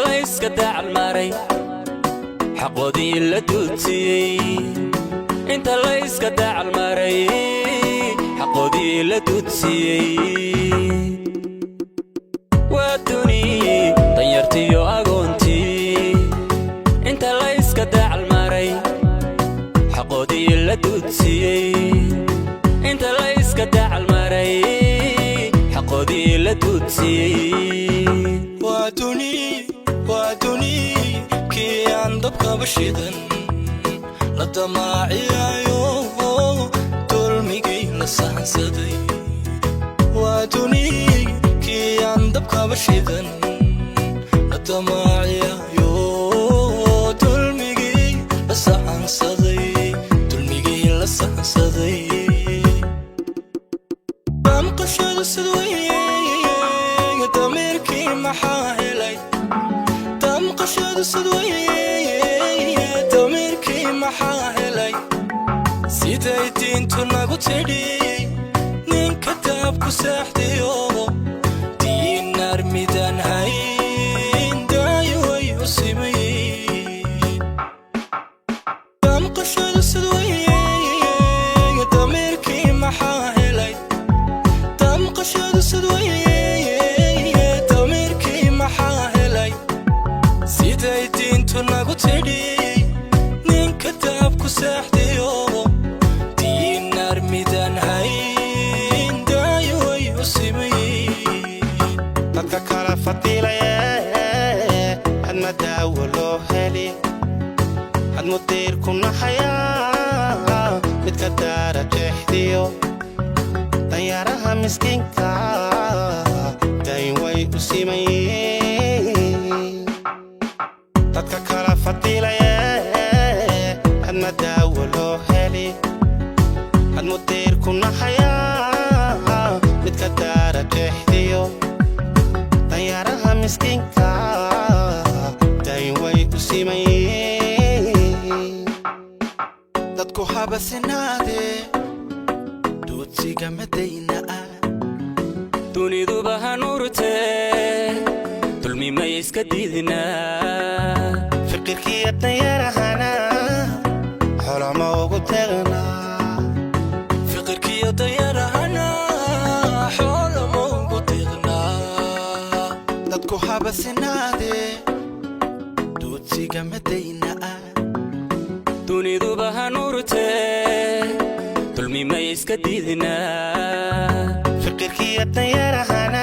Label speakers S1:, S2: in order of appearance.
S1: la iska dacalmaray xaqoodii la duudsiyey inta la iska dacalmaray xaqoodii la duudsiyey waa dunii danyartiyo agoontii inta la iska dacalmaray xaqoodii la duudsiyey inta la iska dacalmaray xaqoodii la duudsiyey waa dunii kii aan dabka bashidan la damaaciyayo dulmigii la sahansaday waa dunii kii aan dabka bashidan la damaaciyayo dulmigii la sahansaday dulmigii la sahansaday damqashada sidweeye dameerkii maxaa helay damqashada sidweeye dameerkii maxaa helay siday diintu nagu tidhi ninka daabku seexdiyo diinaar midaan hayn daayo way u siman yihiin damqashada sidweeye dameerkii maxaa helay damqashada sidweeye dameerkii maxaa helay siday diintu nagu tidhi ninka daabku seexdiyo diinaar midaan hayn daayo way u siman yihiin
S2: dadka kala fadiilaya hadma daawo loo heli hadmu diirku naxaya midka daara jeexdiyo danyaraha miskiinka dayn way u siman yihiin dadka kala fadiilaya hadma daawo loo heli hadmu diirku naxaya midka daara jeexdiyo danyaraha miskiinka dayn way u siman yihiin
S3: dadku habasinaade duudsiga madayna
S1: duniduba hanuurtee dulmi may iska diidinaa
S2: fikirkiiyo danyarahana xolama ugu tegnaa
S3: fikirkiiyo danyarahana xoolama ugu deeqnaa dadku habasinaade duudsiga madayna
S1: duniduba hanuurtee dulmi may iska diidinaa
S2: fikirkiiyo danyarahana